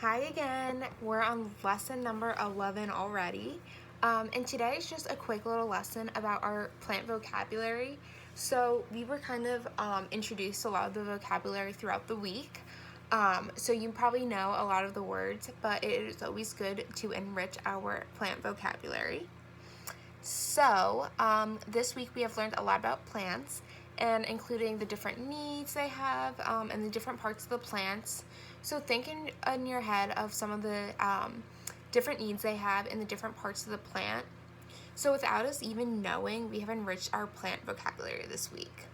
Hi again. We're on lesson number 11 already. And today is just a quick little lesson about our plant vocabulary. So we were kind of introduced to a lot of the vocabulary throughout the week. So you probably know a lot of the words, but it is always good to enrich our plant vocabulary. So this week we have learned a lot about plants and including the different needs they have and the different parts of the plants. So think in your head of some of the different needs they have in the different parts of the plant. So without us even knowing, we have enriched our plant vocabulary this week.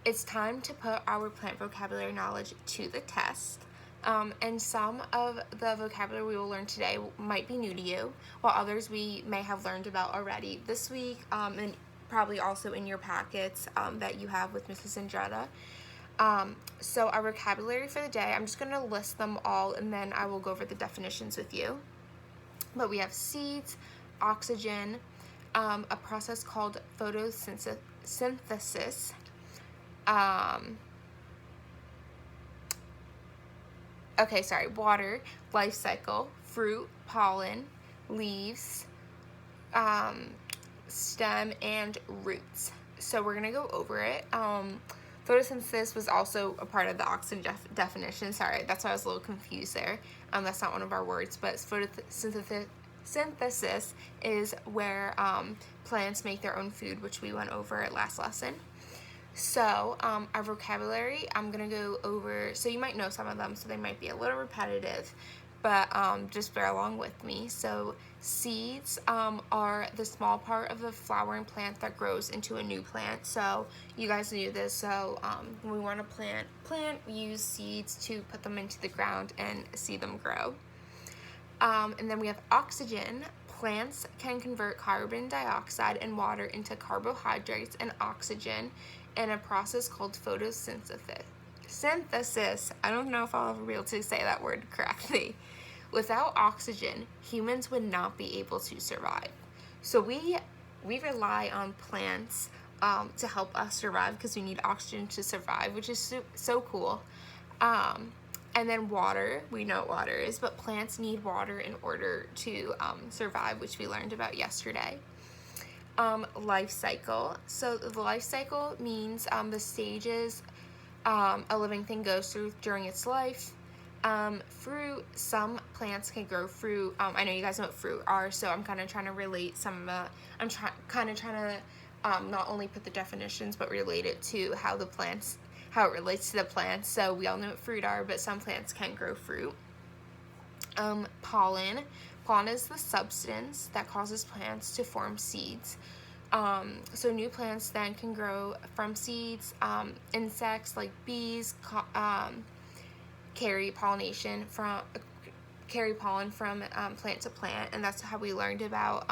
It's time to put our plant vocabulary knowledge to the test. And some of the vocabulary we will learn today might be new to you, while others we may have learned about already this week, and probably also in your packets that you have with Mrs. Andretta. So our vocabulary for the day, I'm just going to list them all and then I will go over the definitions with you. But we have seeds, oxygen, a process called photosynthesis, water, life cycle, fruit, pollen, leaves, stem, and roots. So we're going to go over it. Photosynthesis was also a part of the oxygen definition. Sorry, that's why I was a little confused there. That's not one of our words, but photosynthesis is where plants make their own food, which we went over last lesson. So our vocabulary, I'm going to go over, so you might know some of them, so they might be a little repetitive, but just bear along with me. So seeds are the small part of the flowering plant that grows into a new plant. So you guys knew this. So when we want to plant, we use seeds to put them into the ground and see them grow. And then we have oxygen. Plants can convert carbon dioxide and water into carbohydrates and oxygen in a process called photosynthesis. I don't know if I'll ever be able to say that word correctly. Without oxygen, humans would not be able to survive. So we rely on plants to help us survive because we need oxygen to survive, which is so cool. And then water, we know what water is, but plants need water in order to survive, which we learned about yesterday. Life cycle. So the life cycle means the stages a living thing goes through during its life. Fruit, some plants can grow fruit. I know you guys know what fruit are, so I'm kind of trying to relate some of I'm kind of trying to not only put the definitions, but relate it to how it relates to the plants. So we all know what fruit are, but some plants can grow fruit. Pollen. Pollen is the substance that causes plants to form seeds. So new plants then can grow from seeds. Insects like bees carry pollen from plant to plant, and that's how we learned about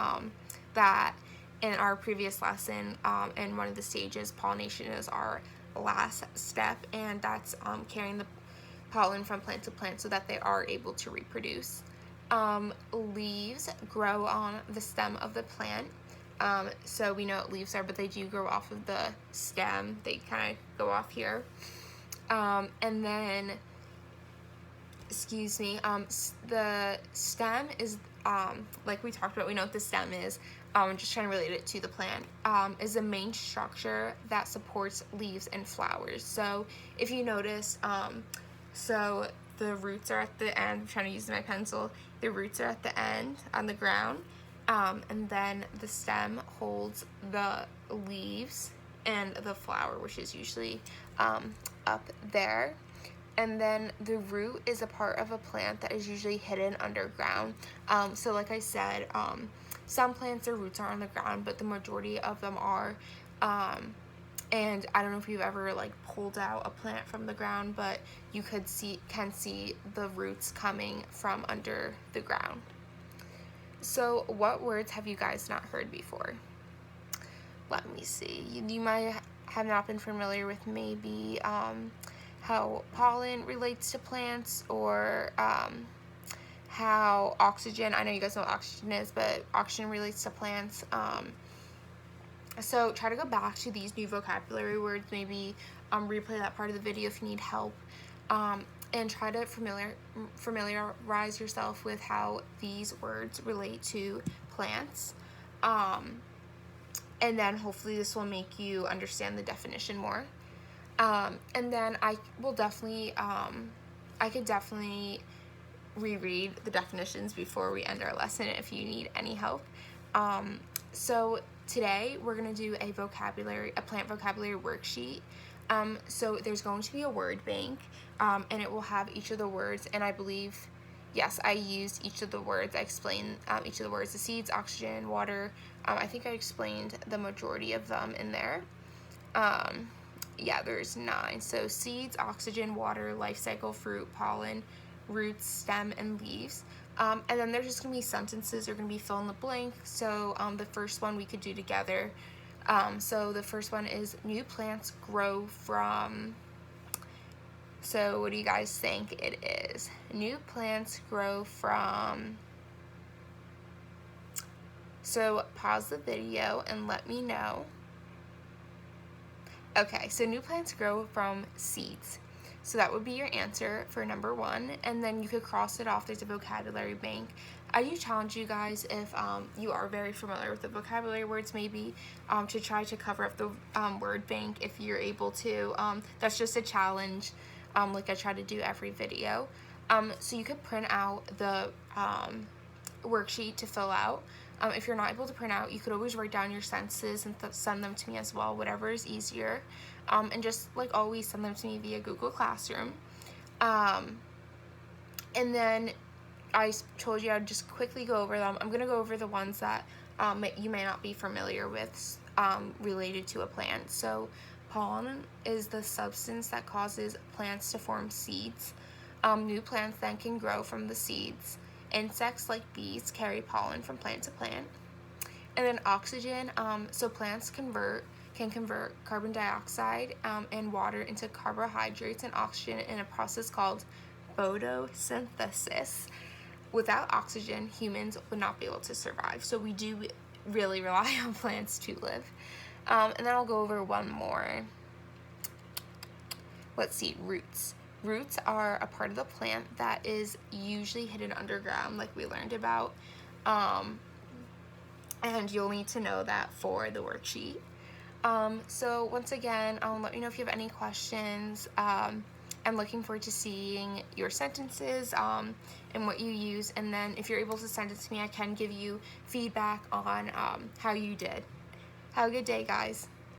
that in our previous lesson. And one of the stages, pollination, is our last step, and that's carrying the pollen from plant to plant so that they are able to reproduce. Leaves grow on the stem of the plant. So we know what leaves are, but they do grow off of the stem. They kind of go off here. And then, the stem is, like we talked about, we know what the stem is. I'm just trying to relate it to the plant, is the main structure that supports leaves and flowers. So if you notice, so the roots are at the end. I'm trying to use my pencil. The roots are at the end on the ground, and then the stem holds the leaves and the flower, which is usually up there. And then the root is a part of a plant that is usually hidden underground. So like I said, some plants, their roots are on the ground, but the majority of them are. And I don't know if you've ever pulled out a plant from the ground, but you can see the roots coming from under the ground. So what words have you guys not heard before? Let me see. You might have not been familiar with maybe how pollen relates to plants, or how oxygen, I know you guys know what oxygen is, but oxygen relates to plants. So try to go back to these new vocabulary words, maybe replay that part of the video if you need help. and try to familiarize yourself with how these words relate to plants. And then hopefully this will make you understand the definition more. And then I could definitely reread the definitions before we end our lesson if you need any help. So today we're going to do a plant vocabulary worksheet. So there's going to be a word bank, and it will have each of the words, and I believe, yes, I used each of the words. I explained each of the words: the seeds, oxygen, water. I think I explained the majority of them in there. Yeah, there's 9. So seeds, oxygen, water, life cycle, fruit, pollen, roots, stem, and leaves. And then there's just going to be sentences. They're going to be fill in the blank. So the first one we could do together. So the first one is new plants grow from. So what do you guys think it is? New plants grow from. So pause the video and let me know. Okay, so new plants grow from seeds. So that would be your answer for number 1, and then you could cross it off. There's a vocabulary bank. I do challenge you guys, if you are very familiar with the vocabulary words, maybe to try to cover up the word bank if you're able to. That's just a challenge, like I try to do every video. So you could print out the worksheet to fill out. If you're not able to print out, you could always write down your sentences and send them to me as well, whatever is easier. And just like always, send them to me via Google Classroom. And then I told you I'd just quickly go over them. I'm going to go over the ones that you may not be familiar with related to a plant. So pollen is the substance that causes plants to form seeds. New plants then can grow from the seeds. Insects like bees carry pollen from plant to plant. And then oxygen, so plants can convert carbon dioxide and water into carbohydrates and oxygen in a process called photosynthesis. Without oxygen, humans would not be able to survive. So we do really rely on plants to live. And then I'll go over one more. Let's see, roots. Roots are a part of the plant that is usually hidden underground, like we learned about. And you'll need to know that for the worksheet. So once again, let me know if you have any questions. I'm looking forward to seeing your sentences and what you use. And then if you're able to send it to me, I can give you feedback on how you did. Have a good day, guys.